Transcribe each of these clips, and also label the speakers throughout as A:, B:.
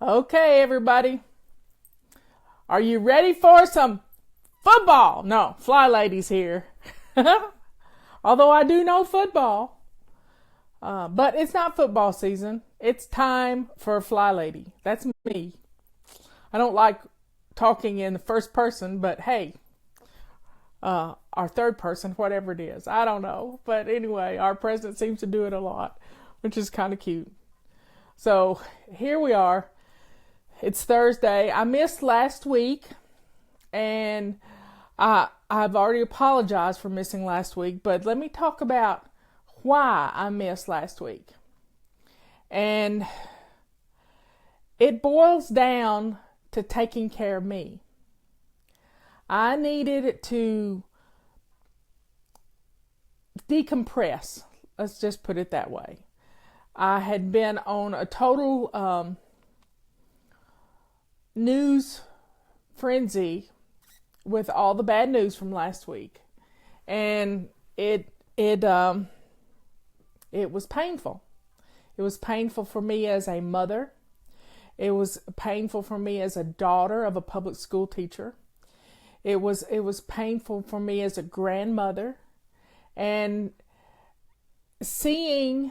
A: Okay, everybody. Are you ready for some football? No, FlyLady's here. Although I do know football. But it's not football season. It's time for FlyLady. That's me. I don't like talking in the first person, but hey, our third person, whatever it is. I don't know. But anyway, our president seems to do it a lot, which is kind of cute. So here we are. It's Thursday. I missed last week, and I've already apologized for missing last week, but let me talk about why I missed last week. And it boils down to taking care of me. I needed to decompress. Let's just put it that way. I had been on a total news frenzy with all the bad news from last week, and it was painful. It was painful for me as a mother. It was painful for me as a daughter of a public school teacher. It was painful for me as a grandmother, and seeing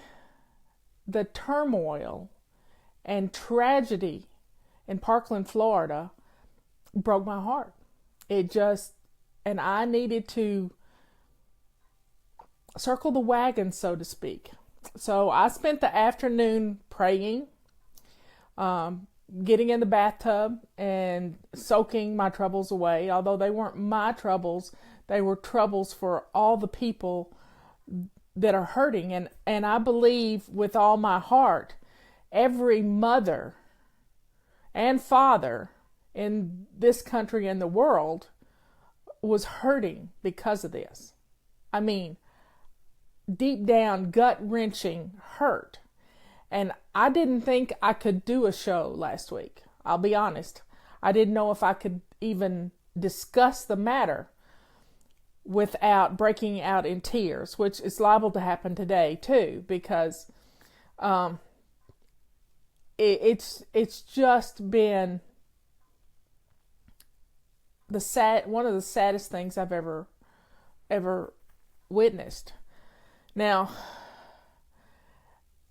A: the turmoil and tragedy in Parkland, Florida, broke my heart. And I needed to circle the wagon, so to speak. So I spent the afternoon praying, getting in the bathtub and soaking my troubles away. Although they weren't my troubles, they were troubles for all the people that are hurting. And I believe with all my heart, every mother and father in this country and the world was hurting because of this. I mean, deep down, gut-wrenching hurt. And I didn't think I could do a show last week. I'll be honest. I didn't know if I could even discuss the matter without breaking out in tears, which is liable to happen today too, because it's just been one of the saddest things I've ever witnessed. Now,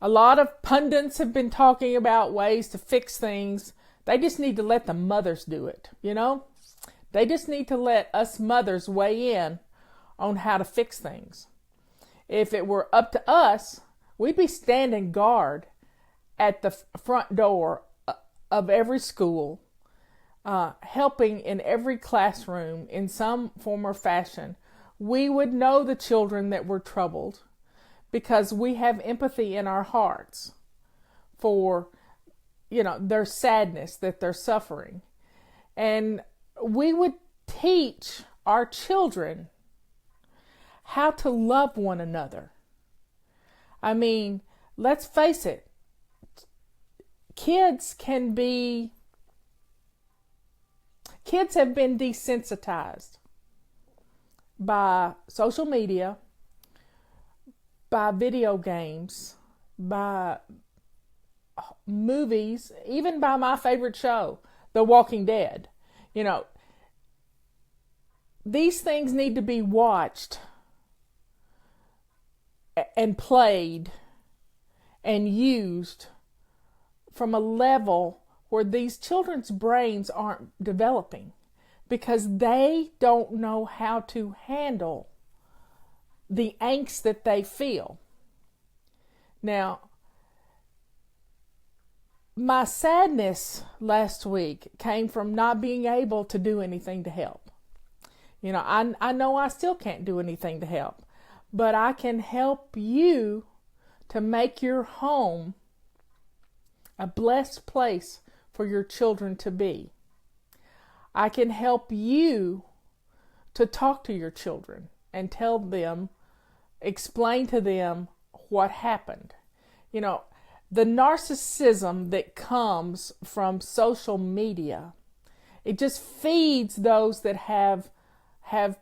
A: a lot of pundits have been talking about ways to fix things. They just need to let the mothers do it, you know? They just need to let us mothers weigh in on how to fix things. If it were up to us, we'd be standing guard at the front door of every school, helping in every classroom in some form or fashion. We would know the children that were troubled because we have empathy in our hearts for, their sadness that they're suffering. And we would teach our children how to love one another. I mean, let's face it. Kids have been desensitized by social media, by video games, by movies, even by my favorite show, The Walking Dead. These things need to be watched and played and used from a level where these children's brains aren't developing, because they don't know how to handle the angst that they feel. Now, my sadness last week came from not being able to do anything to help. I know I still can't do anything to help, but I can help you to make your home a blessed place for your children to be. I can help you to talk to your children and tell them, explain to them what happened. The narcissism that comes from social media, it just feeds those that have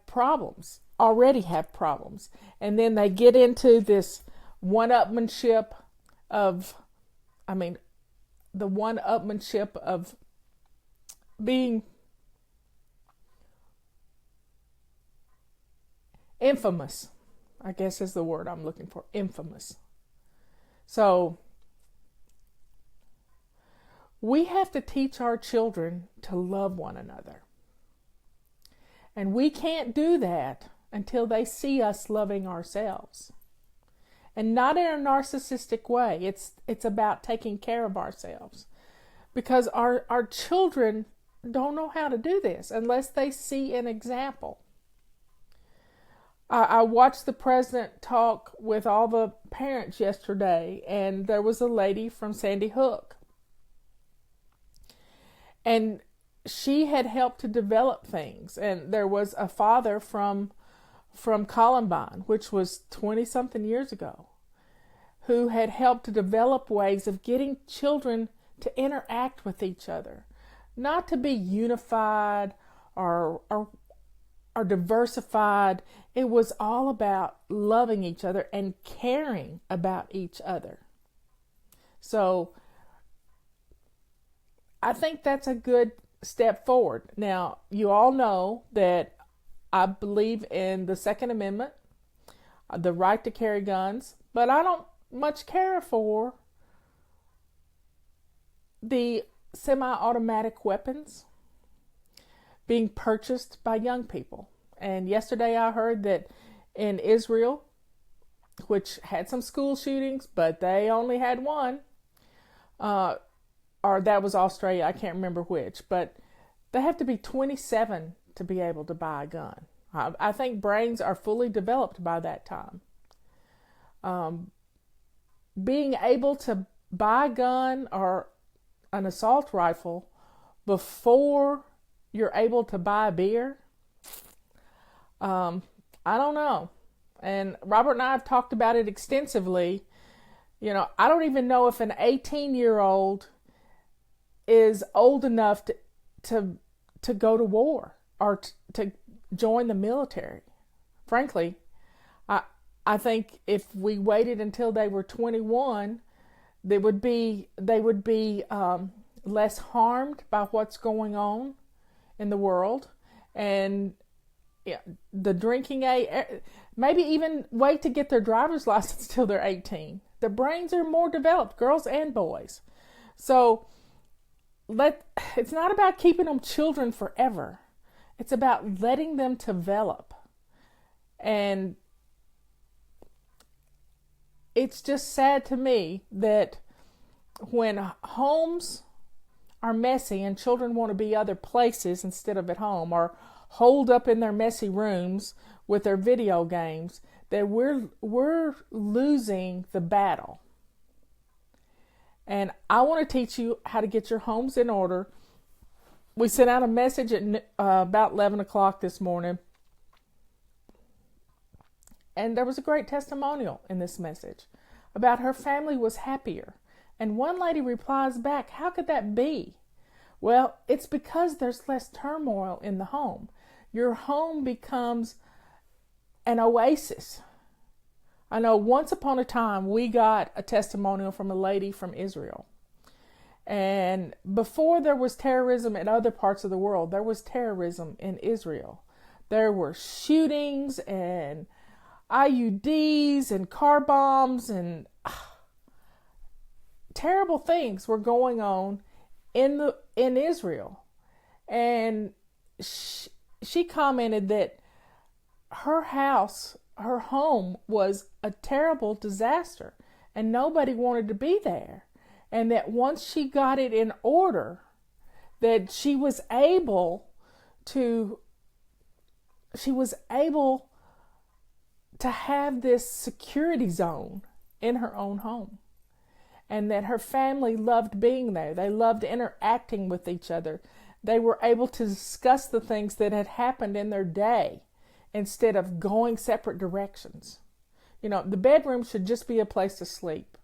A: problems, already have problems. And then they get into this one-upmanship of, the one-upmanship of being infamous, I guess is the word I'm looking for, infamous. So we have to teach our children to love one another. And we can't do that until they see us loving ourselves. And not in a narcissistic way. It's about taking care of ourselves. Because our children don't know how to do this unless they see an example. I watched the president talk with all the parents yesterday, and there was a lady from Sandy Hook. And she had helped to develop things. And there was a father from Columbine, which was 20-something years ago, who had helped to develop ways of getting children to interact with each other. Not to be unified or diversified. It was all about loving each other and caring about each other. So I think that's a good step forward. Now, you all know that I believe in the Second Amendment, the right to carry guns, but I don't much care for the semi-automatic weapons being purchased by young people. And yesterday I heard that in Israel, which had some school shootings, but they only had one, or that was Australia, I can't remember which, but they have to be 27 to be able to buy a gun. I think brains are fully developed by that time. Being able to buy a gun or an assault rifle before you're able to buy a beer, I don't know. And Robert and I have talked about it extensively. I don't even know if an 18-year-old is old enough to go to war or to join the military. Frankly, I think if we waited until they were 21, they would be less harmed by what's going on in the world, and the drinking age. Maybe even wait to get their driver's license till they're 18. The brains are more developed, girls and boys. So it's not about keeping them children forever. It's about letting them develop. And it's just sad to me that when homes are messy and children want to be other places instead of at home, or holed up in their messy rooms with their video games, that we're losing the battle. And I want to teach you how to get your homes in order. We sent out a message at about 11 o'clock this morning. And there was a great testimonial in this message about her family was happier. And one lady replies back, how could that be? Well, it's because there's less turmoil in the home. Your home becomes an oasis. I know once upon a time we got a testimonial from a lady from Israel. And before there was terrorism in other parts of the world, there was terrorism in Israel. There were shootings and IUDs and car bombs and terrible things were going on in Israel. And she commented that her home was a terrible disaster and nobody wanted to be there. And that once she got it in order, that she was able to have this security zone in her own home. And that her family loved being there. They loved interacting with each other. They were able to discuss the things that had happened in their day instead of going separate directions. The bedroom should just be a place to sleep.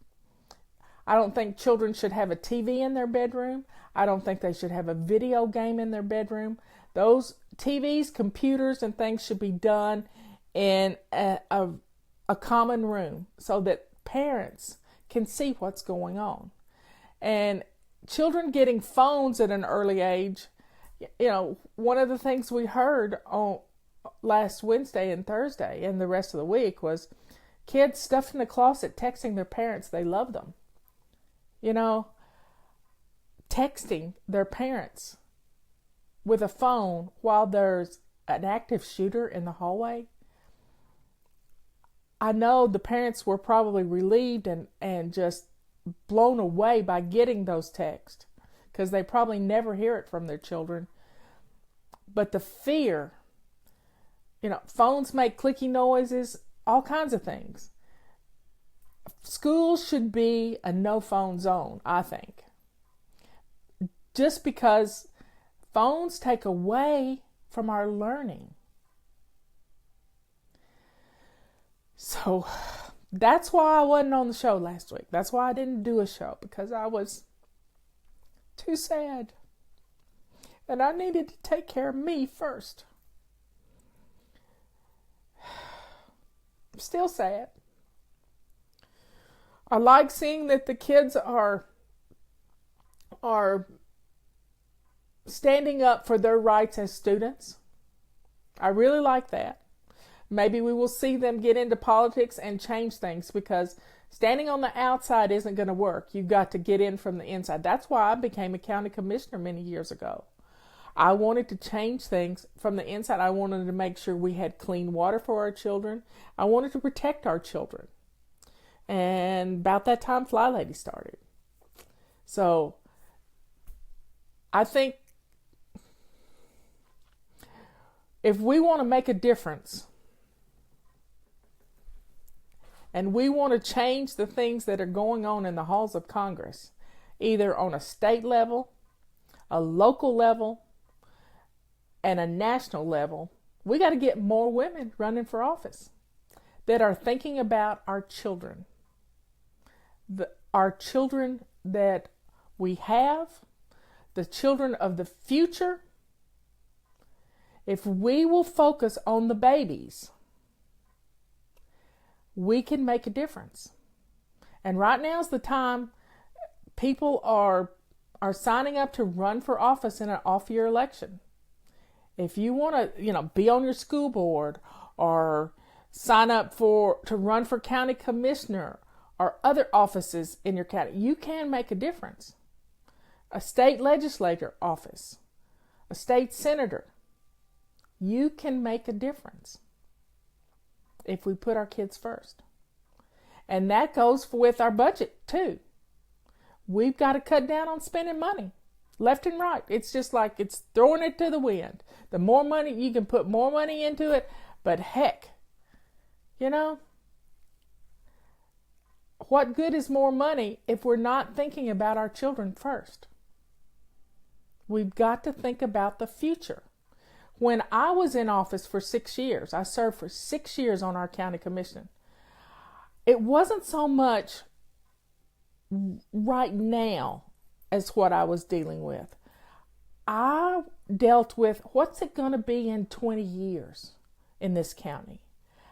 A: I don't think children should have a TV in their bedroom. I don't think they should have a video game in their bedroom. Those TVs, computers, and things should be done in a common room so that parents can see what's going on. And children getting phones at an early age, one of the things we heard on last Wednesday and Thursday and the rest of the week was kids stuffed in the closet texting their parents they love them. Texting their parents with a phone while there's an active shooter in the hallway. I know the parents were probably relieved and just blown away by getting those texts because they probably never hear it from their children. But the fear, phones make clicky noises, all kinds of things. Schools should be a no phone zone, I think. Just because phones take away from our learning. So that's why I wasn't on the show last week. That's why I didn't do a show, because I was too sad. And I needed to take care of me first. I'm still sad. I like seeing that the kids are standing up for their rights as students. I really like that. Maybe we will see them get into politics and change things, because standing on the outside isn't going to work. You've got to get in from the inside. That's why I became a county commissioner many years ago. I wanted to change things from the inside. I wanted to make sure we had clean water for our children. I wanted to protect our children. And about that time, FlyLady started. So I think if we want to make a difference and we want to change the things that are going on in the halls of Congress, either on a state level, a local level, and a national level, we got to get more women running for office that are thinking about our children. Our children that we have, the children of the future. If we will focus on the babies, we can make a difference. And right now is the time people are signing up to run for office in an off-year election. If you want to, be on your school board or sign up to run for county commissioner or other offices in your county, you can make a difference. A state legislator office, a state senator, you can make a difference if we put our kids first. And that goes with our budget too. We've got to cut down on spending money left and right. It's just like it's throwing it to the wind. The more money, you can put more money into it, but heck, what good is more money if we're not thinking about our children first? We've got to think about the future. When I was in office for 6 years, I served for 6 years on our county commission. It wasn't so much right now as what I was dealing with. I dealt with what's it going to be in 20 years in this county?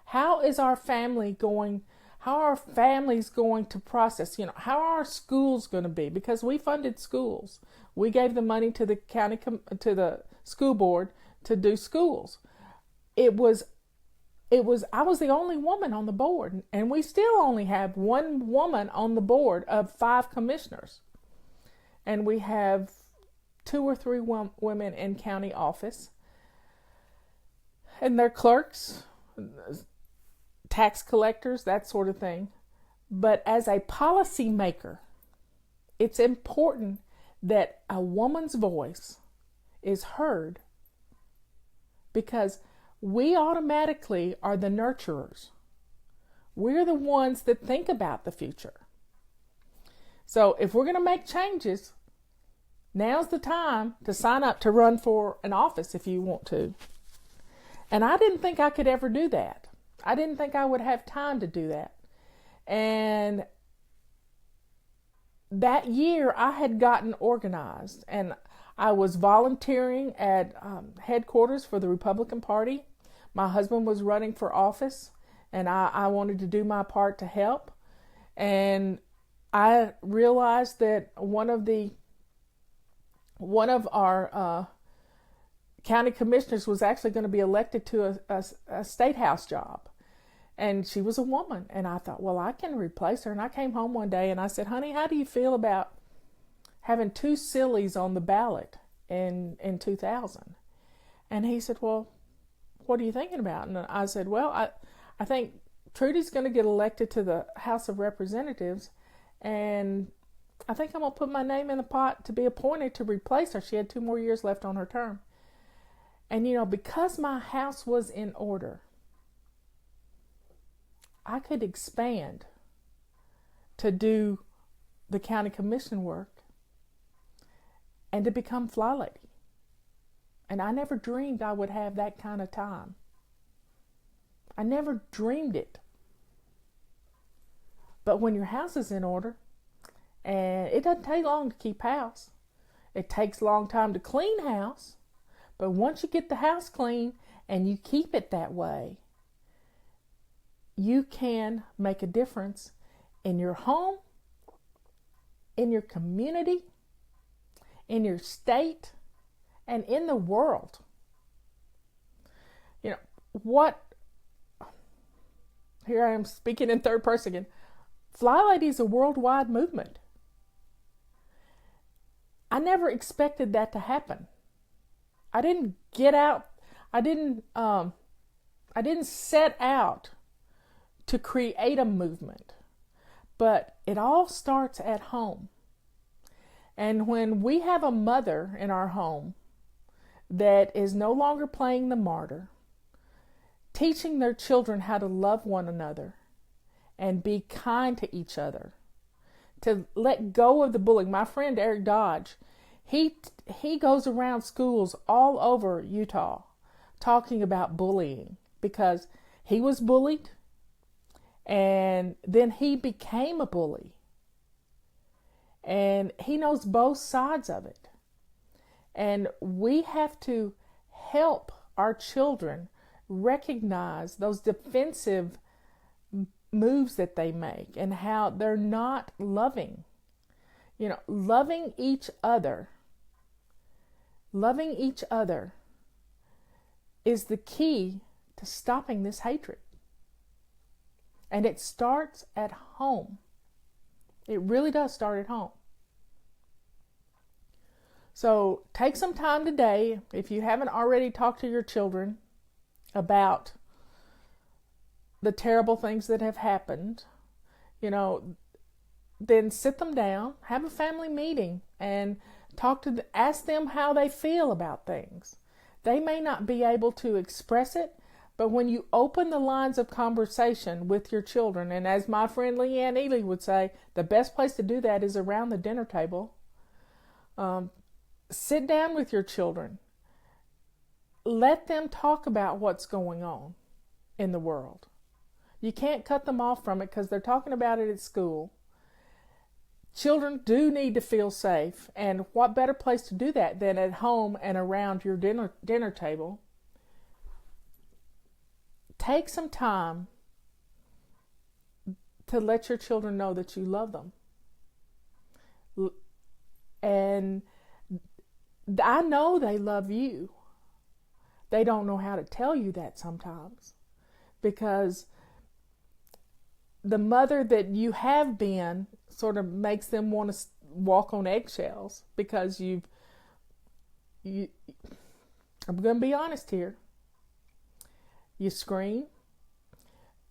A: How is our family going? How are our families going to process? How are our schools going to be? Because we funded schools. We gave the money to the to the school board to do schools. I was the only woman on the board, and we still only have one woman on the board of 5 commissioners. And we have 2 or 3 women in county office. And they're clerks, tax collectors, that sort of thing. But as a policy maker, it's important that a woman's voice is heard, because we automatically are the nurturers. We're the ones that think about the future. So if we're going to make changes, now's the time to sign up to run for an office if you want to. And I didn't think I could ever do that. I didn't think I would have time to do that. And that year I had gotten organized, and I was volunteering at headquarters for the Republican Party. My husband was running for office, and I wanted to do my part to help. And I realized that one of the one of our county commissioners was actually going to be elected to a state house job. And she was a woman. And I thought, well, I can replace her. And I came home one day and I said, honey, how do you feel about having two sillies on the ballot in 2000? And he said, well, what are you thinking about? And I said, well, I think Trudy's going to get elected to the House of Representatives. And I think I'm going to put my name in the pot to be appointed to replace her. She had 2 more years left on her term. And, because my house was in order, I could expand to do the county commission work and to become FlyLady. And I never dreamed I would have that kind of time. I never dreamed it. But when your house is in order, and it doesn't take long to keep house. It takes a long time to clean house. But once you get the house clean and you keep it that way, you can make a difference in your home, in your community, in your state, and in the world. Here I am speaking in third person again. FlyLady is a worldwide movement. I never expected that to happen. I didn't set out to create a movement, but it all starts at home. And when we have a mother in our home that is no longer playing the martyr, teaching their children how to love one another and be kind to each other, to let go of the bullying. My friend Eric Dodge, he goes around schools all over Utah talking about bullying because he was bullied and then he became a bully. And he knows both sides of it. And we have to help our children recognize those defensive moves that they make and how they're not loving. Loving each other is the key to stopping this hatred. And it starts at home. It really does start at home. So take some time today, if you haven't already talked to your children about the terrible things that have happened, then sit them down, have a family meeting, and ask them how they feel about things. They may not be able to express it, but when you open the lines of conversation with your children, and as my friend Leanne Ely would say, the best place to do that is around the dinner table. Sit down with your children. Let them talk about what's going on in the world. You can't cut them off from it because they're talking about it at school. Children do need to feel safe, and what better place to do that than at home and around your dinner table? Take some time to let your children know that you love them. And I know they love you. They don't know how to tell you that sometimes, because the mother that you have been sort of makes them want to walk on eggshells because I'm going to be honest here. You scream.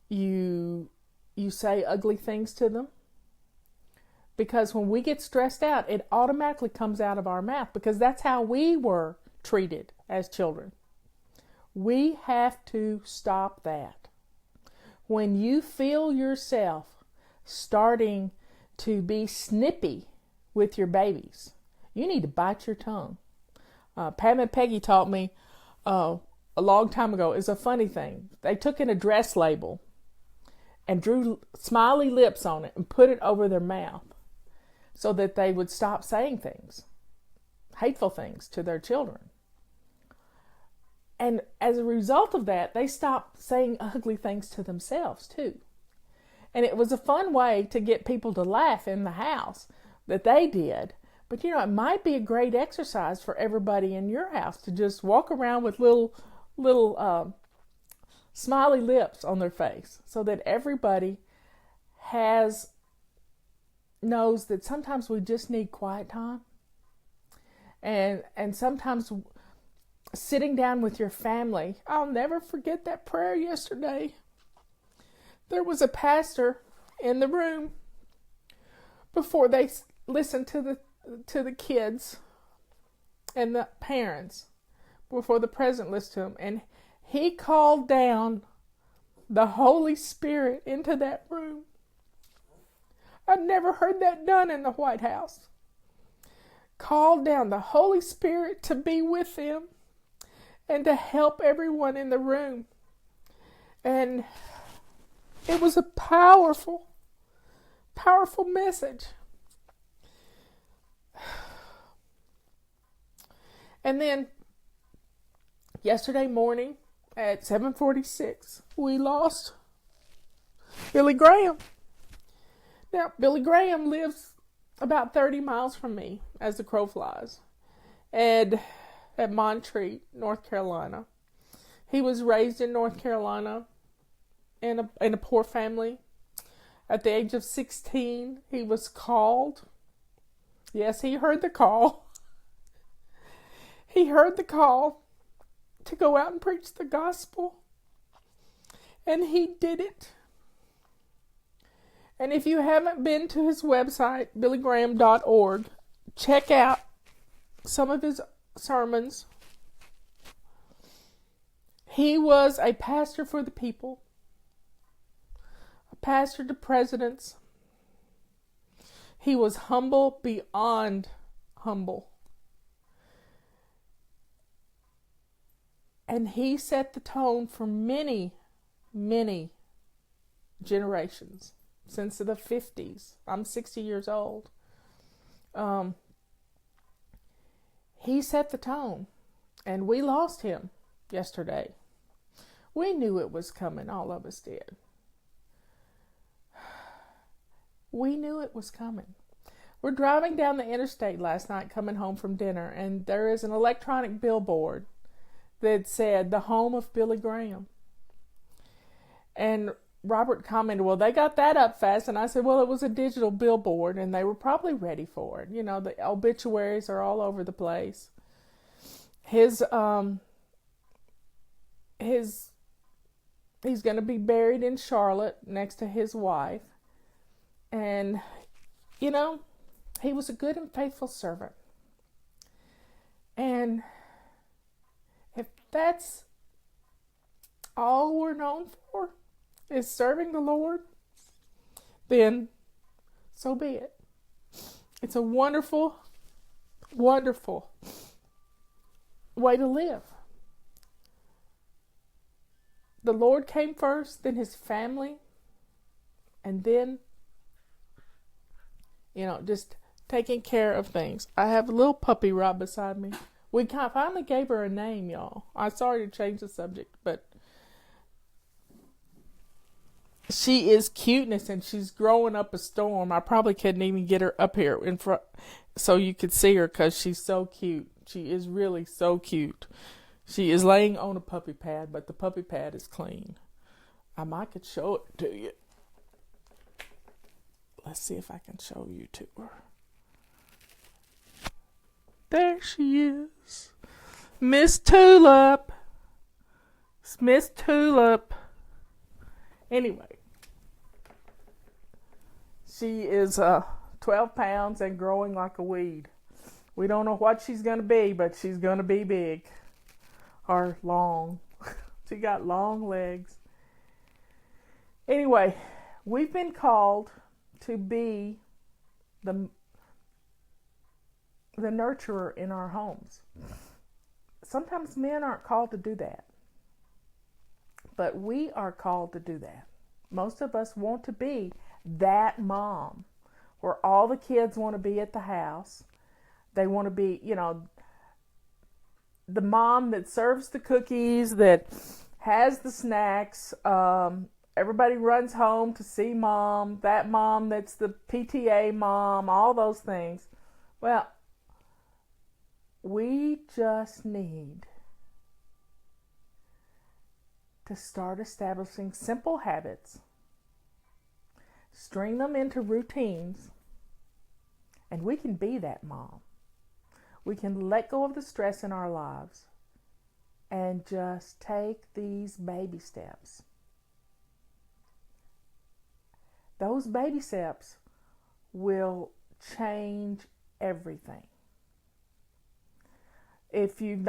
A: You say ugly things to them. Because when we get stressed out, it automatically comes out of our mouth because that's how we were treated as children. We have to stop that. When you feel yourself starting to be snippy with your babies, you need to bite your tongue. Pam and Peggy taught me a long time ago. It's a funny thing. They took an address label and drew smiley lips on it and put it over their mouth so that they would stop saying things, hateful things to their children. And as a result of that, they stopped saying ugly things to themselves too. And it was a fun way to get people to laugh in the house that they did, But it might be a great exercise for everybody in your house to just walk around with little smiley lips on their face, so that everybody knows that sometimes we just need quiet time, and sometimes sitting down with your family. I'll never forget that prayer yesterday. There was a pastor in the room before they listened to the kids and the parents, before the president listened to them, and he called down the Holy Spirit into that room. I've never heard that done in the White House. Called down the Holy Spirit to be with them and to help everyone in the room. And it was a powerful, powerful message. And then yesterday morning at 7:46, we lost Billy Graham. Now, Billy Graham lives about 30 miles from me, as the crow flies, and at Montreat, North Carolina. He was raised in North Carolina in a poor family. At the age of 16, he was called. Yes, he heard the call. He heard the call to go out and preach the gospel. And he did it. And if you haven't been to his website, billygraham.org, check out some of his sermons. He was a pastor for the people, a pastor to presidents. He was humble beyond humble. And he set the tone for many, many generations. Since the 50s. I'm 60 years old. He set the tone. And we lost him yesterday. We knew it was coming. All of us did. We knew it was coming. We're driving down the interstate last night coming home from dinner, and there is an electronic billboard that said, "The home of Billy Graham." And Robert commented, "Well, they got that up fast." And I said, "Well, it was a digital billboard, and they were probably ready for it. The obituaries are all over the place." He's going to be buried in Charlotte next to his wife. And, he was a good and faithful servant. And if that's all we're known for, is serving the Lord, then so be it. It's a wonderful, wonderful way to live. The Lord came first, then his family, and then, just taking care of things. I have a little puppy right beside me. We finally gave her a name, y'all. I'm sorry to change the subject, but she is cuteness, and she's growing up a storm. I probably couldn't even get her up here in front so you could see her, because she's so cute. She is really so cute. She is laying on a puppy pad, but the puppy pad is clean. I might could show it to you. Let's see if I can show you to her. There she is. Miss Tulip. It's Miss Tulip. Anyway, she is 12 pounds and growing like a weed. We don't know what she's going to be, but she's going to be big or long. She got long legs. Anyway, we've been called to be the nurturer in our homes. Sometimes men aren't called to do that. But we are called to do that. Most of us want to be that mom where all the kids want to be at the house. They want to be, the mom that serves the cookies, that has the snacks. Everybody runs home to see mom. That mom that's the PTA mom, all those things. Well, We just need to start establishing simple habits, string them into routines, and we can be that mom. We can let go of the stress in our lives and just take these baby steps. Those baby steps will change everything. If you've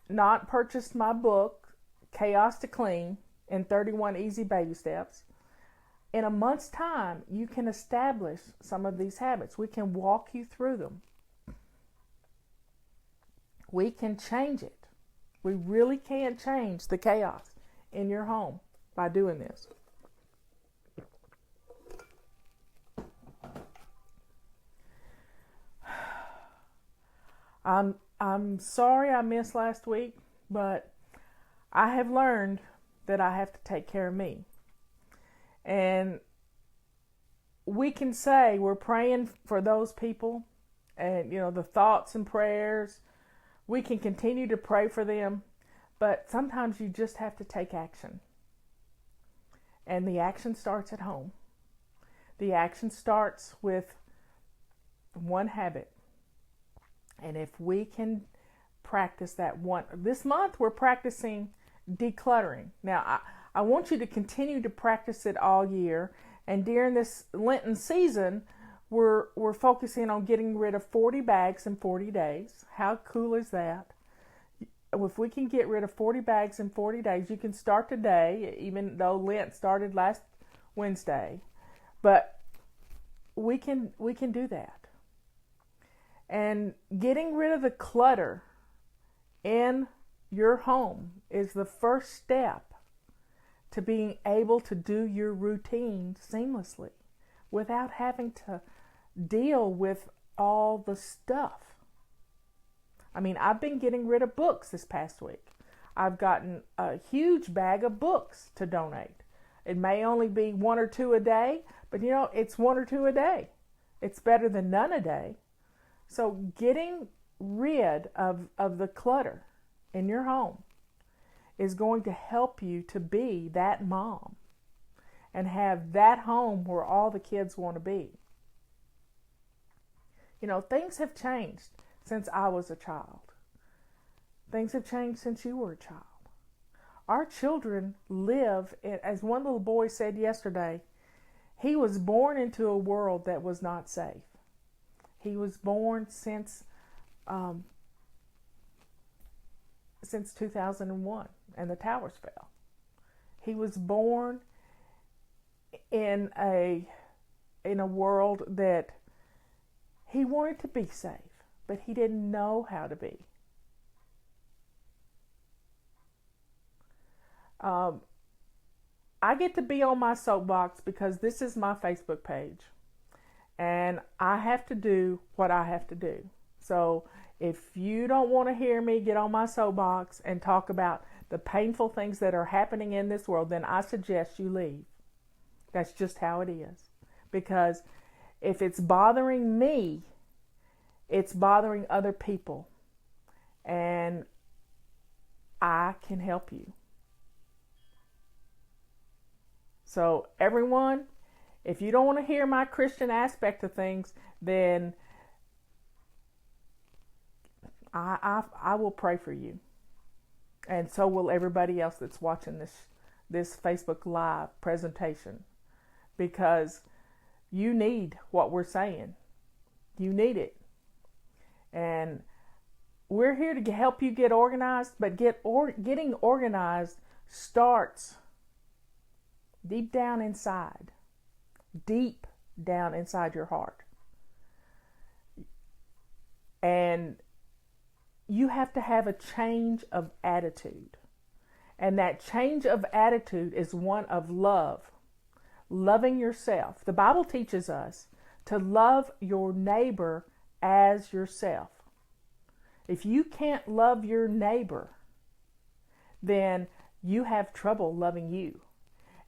A: not purchased my book, Chaos to Clean in 31 Easy Baby Steps, in a month's time, you can establish some of these habits. We can walk you through them. We can change it. We really can change the chaos in your home by doing this. I'm sorry I missed last week, but I have learned that I have to take care of me. And we can say we're praying for those people and, the thoughts and prayers. We can continue to pray for them, but sometimes you just have to take action. And the action starts at home. The action starts with one habit. And if we can practice that one, this month we're practicing decluttering. Now, I want you to continue to practice it all year. And during this Lenten season, we're focusing on getting rid of 40 bags in 40 days. How cool is that? If we can get rid of 40 bags in 40 days, you can start today, even though Lent started last Wednesday. But we can do that. And getting rid of the clutter in your home is the first step to being able to do your routine seamlessly without having to deal with all the stuff. I mean, I've been getting rid of books this past week. I've gotten a huge bag of books to donate. It may only be one or two a day, but it's one or two a day. It's better than none a day. So getting rid of the clutter in your home is going to help you to be that mom and have that home where all the kids want to be. Things have changed since I was a child. Things have changed since you were a child. Our children live, as one little boy said yesterday, he was born into a world that was not safe. He was born since 2001 and the towers fell. He was born in a world that he wanted to be safe, but he didn't know how to be. I get to be on my soapbox because this is my Facebook page. And I have to do what I have to do. So if you don't want to hear me get on my soapbox and talk about the painful things that are happening in this world, then I suggest you leave. That's just how it is. Because if it's bothering me, it's bothering other people. And I can help you. So everyone, if you don't want to hear my Christian aspect of things, then I will pray for you. And so will everybody else that's watching this Facebook Live presentation. Because you need what we're saying. You need it. And we're here to help you get organized, but getting organized starts deep down inside your heart. And you have to have a change of attitude. And that change of attitude is one of love. Loving yourself. The Bible teaches us to love your neighbor as yourself. If you can't love your neighbor, then you have trouble loving you.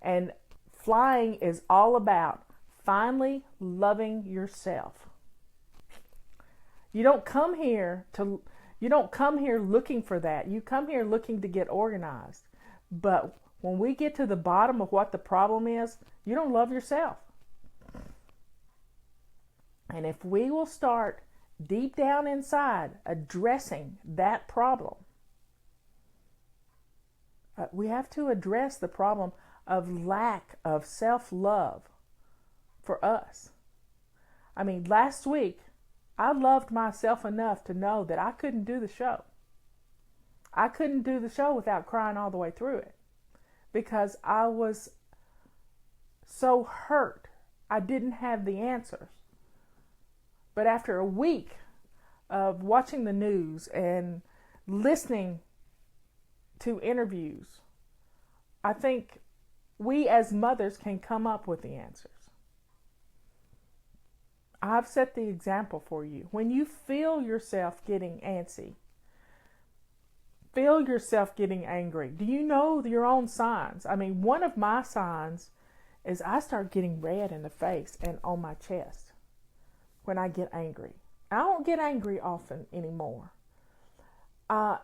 A: And flying is all about finally loving yourself. You don't come here You don't come here looking for that. You come here looking to get organized. But when we get to the bottom of what the problem is, you don't love yourself. And if we will start deep down inside addressing that problem, we have to address the problem of lack of self-love for us. I mean, last week, I loved myself enough to know that I couldn't do the show. I couldn't do the show without crying all the way through it because I was so hurt. I didn't have the answers. But after a week of watching the news and listening to interviews, I think we as mothers can come up with the answers. I've set the example for you. When you feel yourself getting antsy, feel yourself getting angry, do you know your own signs? I mean, one of my signs is I start getting red in the face and on my chest when I get angry. I don't get angry often anymore.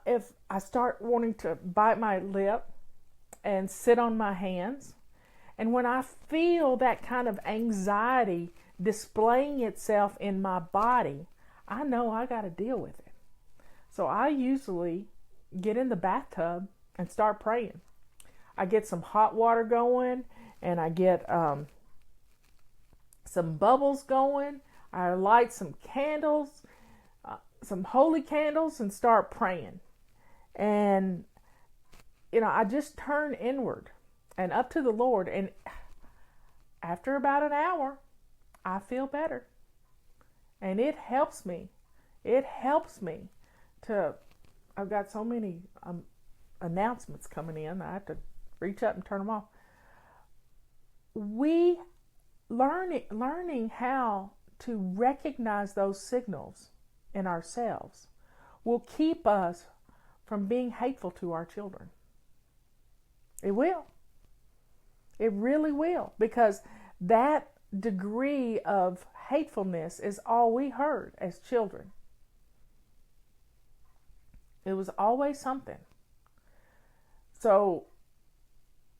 A: If I start wanting to bite my lip and sit on my hands, and when I feel that kind of anxiety displaying itself in my body, I know I got to deal with it. So I usually get in the bathtub and start praying. I get some hot water going, and I get some bubbles going. I light some candles, some holy candles, and start praying. And, I just turn inward and up to the Lord. And after about an hour, I feel better. And it helps me. It helps me to, I've got so many announcements coming in. I have to reach up and turn them off. Learning how to recognize those signals in ourselves will keep us from being hateful to our children. It will. It really will, because that degree of hatefulness is all we heard as children. It was always something. So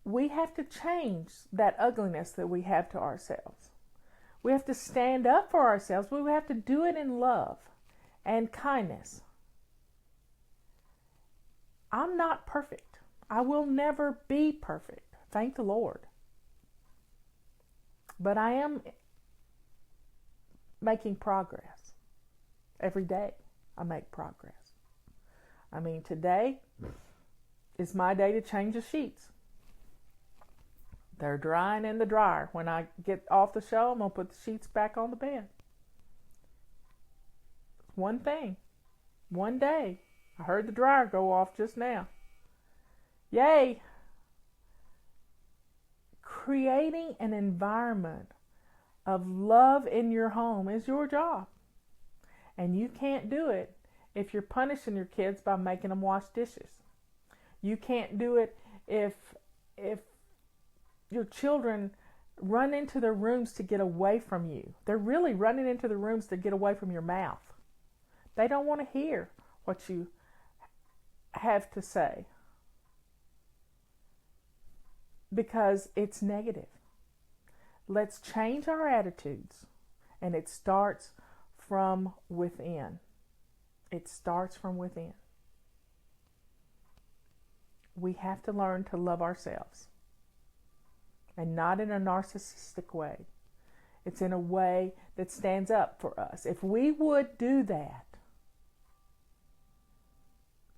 A: we have to change that ugliness that we have to ourselves. We have to stand up for ourselves, but we have to do it in love and kindness. I'm not perfect. I will never be perfect. Thank the Lord. But I am making progress. Every day I make progress. I mean, today is my day to change the sheets. They're drying in the dryer. When I get off the show, I'm going to put the sheets back on the bed. One thing. One day. I heard the dryer go off just now. Yay! Creating an environment of love in your home is your job. And you can't do it if you're punishing your kids by making them wash dishes. You can't do it if your children run into their rooms to get away from you. They're really running into the rooms to get away from your mouth. They don't want to hear what you have to say because it's negative. Let's change our attitudes, and it starts from within. It starts from within. We have to learn to love ourselves, and not in a narcissistic way. It's in a way that stands up for us. If we would do that,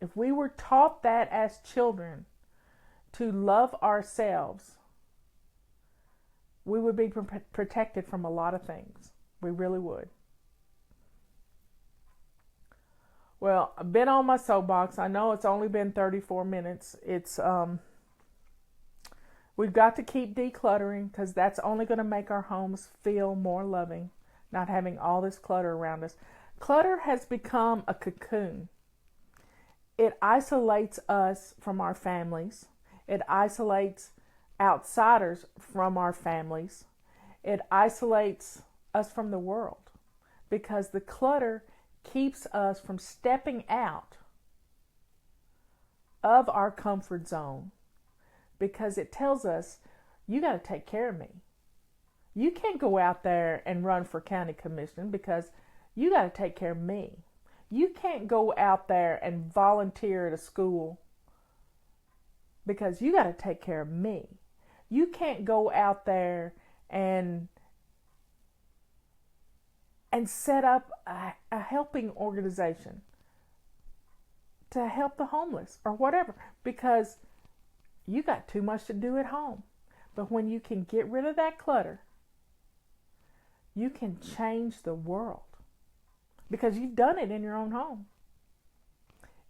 A: if we were taught that as children, to love ourselves, we would be protected from a lot of things. We really would. Well, I've been on my soapbox. I know it's only been 34 minutes. We've got to keep decluttering, because that's only going to make our homes feel more loving, not having all this clutter around us. Clutter has become a cocoon. It isolates us from our families. It isolates outsiders from our families. It isolates us from the world, because the clutter keeps us from stepping out of our comfort zone, because it tells us, you got to take care of me. You can't go out there and run for county commission because you got to take care of me. You can't go out there and volunteer at a school because you got to take care of me. You can't go out there and set up a helping organization to help the homeless or whatever, because you got too much to do at home. But when you can get rid of that clutter, you can change the world, because you've done it in your own home.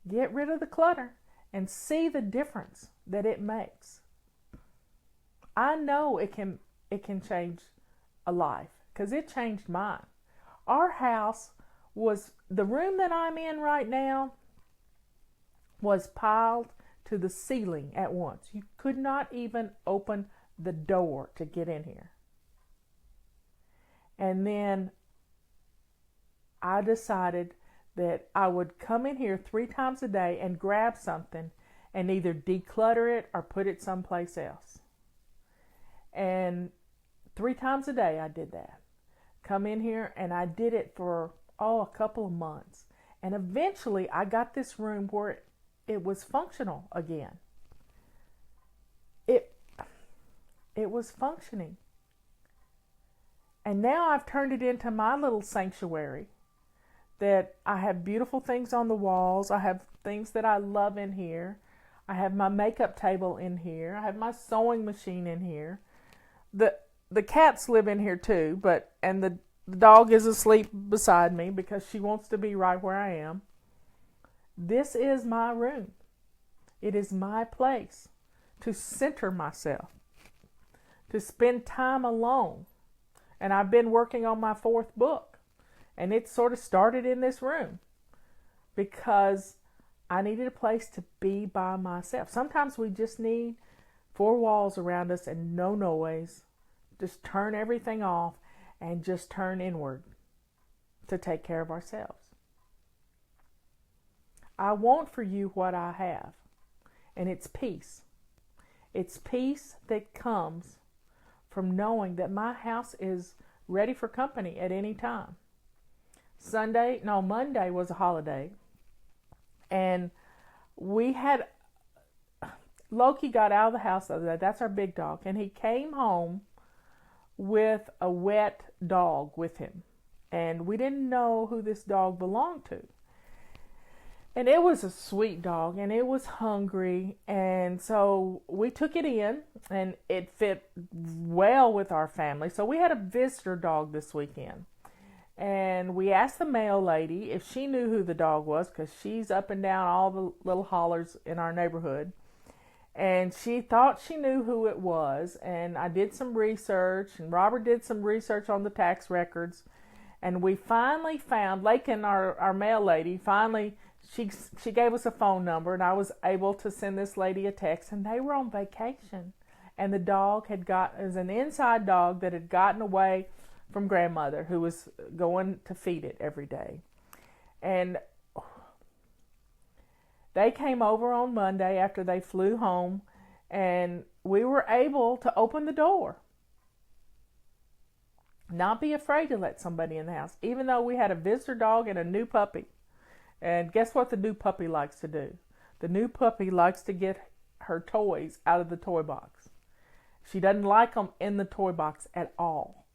A: Get rid of the clutter and see the difference that it makes. I know it can change a life, because it changed mine. Our house was, the room that I'm in right now was piled to the ceiling at once. You could not even open the door to get in here. And then I decided that I would come in here 3 times a day and grab something and either declutter it or put it someplace else. And 3 times a day I did that. Come in here, and I did it for, a couple of months. And eventually I got this room where it was functional again. It was functioning. And now I've turned it into my little sanctuary, that I have beautiful things on the walls. I have things that I love in here. I have my makeup table in here. I have my sewing machine in here. The cats live in here too, and the dog is asleep beside me because she wants to be right where I am. This is my room. It is my place to center myself, to spend time alone. And I've been working on my 4th book, and it sort of started in this room because I needed a place to be by myself. Sometimes we just need 4 walls around us and no noise. Just turn everything off and just turn inward to take care of ourselves. I want for you what I have, and it's peace. It's peace that comes from knowing that my house is ready for company at any time. Monday was a holiday, and Loki got out of the house the other day. That's our big dog, and he came home with a wet dog with him, and we didn't know who this dog belonged to. And it was a sweet dog, and it was hungry, and so we took it in, and it fit well with our family. So we had a visitor dog this weekend, and we asked the mail lady if she knew who the dog was, because she's up and down all the little hollers in our neighborhood. And she thought she knew who it was, and I did some research, and Robert did some research on the tax records, and we finally found, Lakin, our mail lady, finally, she gave us a phone number, and I was able to send this lady a text, and they were on vacation, and the dog it was an inside dog that had gotten away from grandmother, who was going to feed it every day. And they came over on Monday after they flew home, and we were able to open the door. Not be afraid to let somebody in the house, even though we had a visitor dog and a new puppy. And guess what the new puppy likes to do? The new puppy likes to get her toys out of the toy box. She doesn't like them in the toy box at all.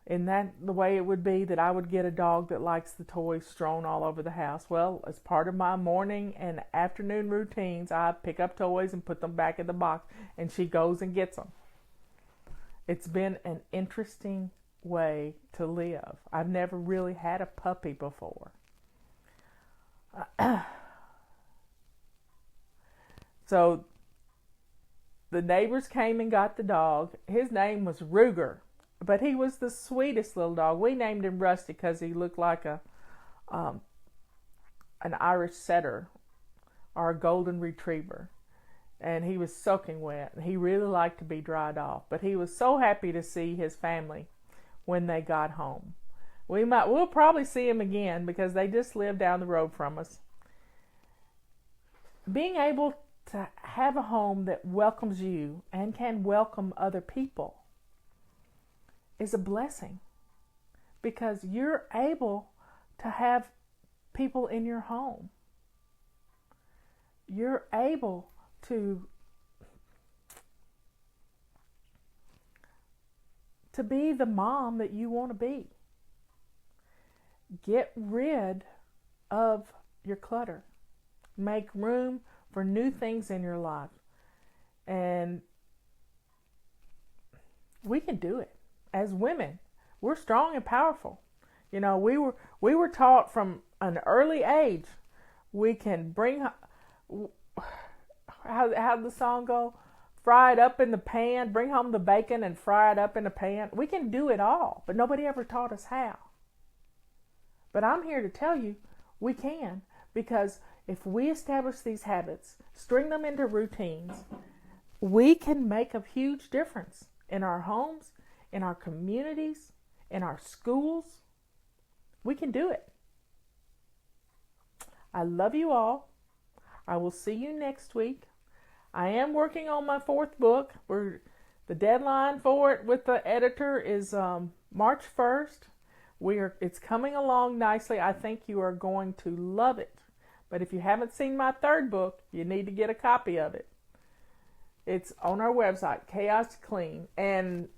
A: Isn't that the way it would be, that I would get a dog that likes the toys strewn all over the house? Well, as part of my morning and afternoon routines, I pick up toys and put them back in the box, and she goes and gets them. It's been an interesting way to live. I've never really had a puppy before. So the neighbors came and got the dog. His name was Ruger, but he was the sweetest little dog. We named him Rusty because he looked like an Irish setter or a golden retriever. And he was soaking wet. He really liked to be dried off. But he was so happy to see his family when they got home. We'll probably see them again because they just live down the road from us. Being able to have a home that welcomes you and can welcome other people is a blessing, because you're able to have people in your home. You're able to be the mom that you want to be. Get rid of your clutter. Make room for new things in your life. And we can do it. As women, we're strong and powerful. You know, we were taught from an early age, we can bring, how'd the song go? Fry it up in the pan, bring home the bacon and fry it up in the pan. We can do it all, but nobody ever taught us how. But I'm here to tell you, we can, because if we establish these habits, string them into routines, we can make a huge difference in our homes, in our communities, in our schools. We can do it. I love you all. I will see you next week. I am working on my 4th book. The deadline for it with the editor is March 1st. It's coming along nicely. I think you are going to love it. But if you haven't seen my 3rd book, you need to get a copy of it. It's on our website, Chaos Clean. And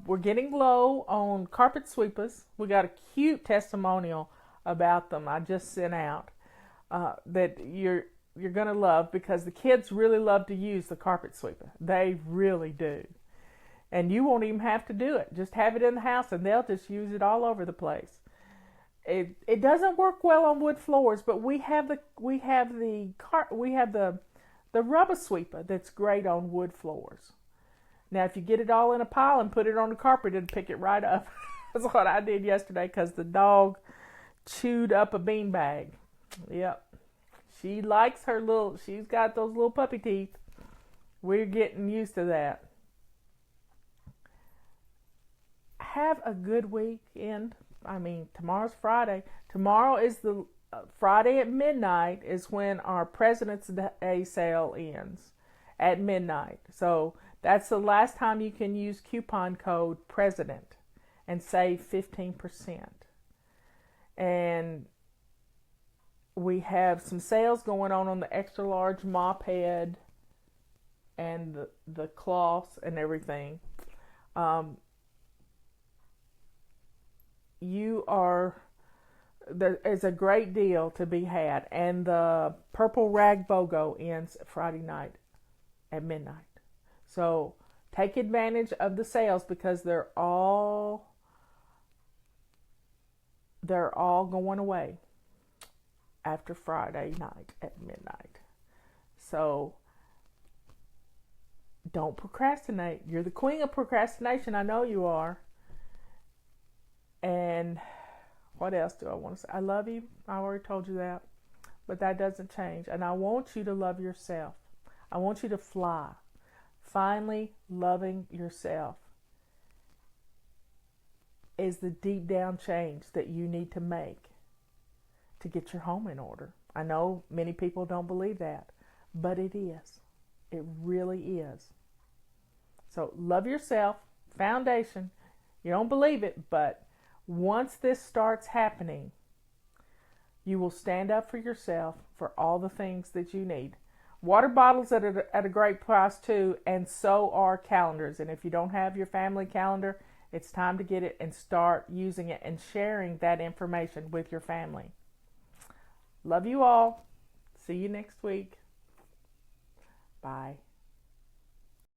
A: we're getting low on carpet sweepers. We got a cute testimonial about them I just sent out that you're going to love, because the kids really love to use the carpet sweeper. They really do. And you won't even have to do it. Just have it in the house and they'll just use it all over the place. It doesn't work well on wood floors, but we have the rubber sweeper that's great on wood floors. Now, if you get it all in a pile and put it on the carpet, it'll pick it right up. That's what I did yesterday, because the dog chewed up a beanbag. Yep. She likes she's got those little puppy teeth. We're getting used to that. Have a good weekend. Tomorrow's Friday. Tomorrow is the Friday at midnight is when our President's Day sale ends, at midnight. So that's the last time you can use coupon code PRESIDENT and save 15%. And we have some sales going on the extra large mop head and the cloths and everything. There's a great deal to be had, and the purple rag BOGO ends Friday night at midnight. So take advantage of the sales, because they're all going away after Friday night at midnight. So don't procrastinate. You're the queen of procrastination. I know you are. And what else do I want to say? I love you. I already told you that. But that doesn't change. And I want you to love yourself. I want you to fly. Finally, loving yourself is the deep down change that you need to make to get your home in order. I know many people don't believe that, but it is. It really is. So love yourself, foundation. You don't believe it, but once this starts happening, you will stand up for yourself for all the things that you need. Water bottles at a great price too, and so are calendars. And if you don't have your family calendar, it's time to get it and start using it and sharing that information with your family. Love you all. See you next week. Bye.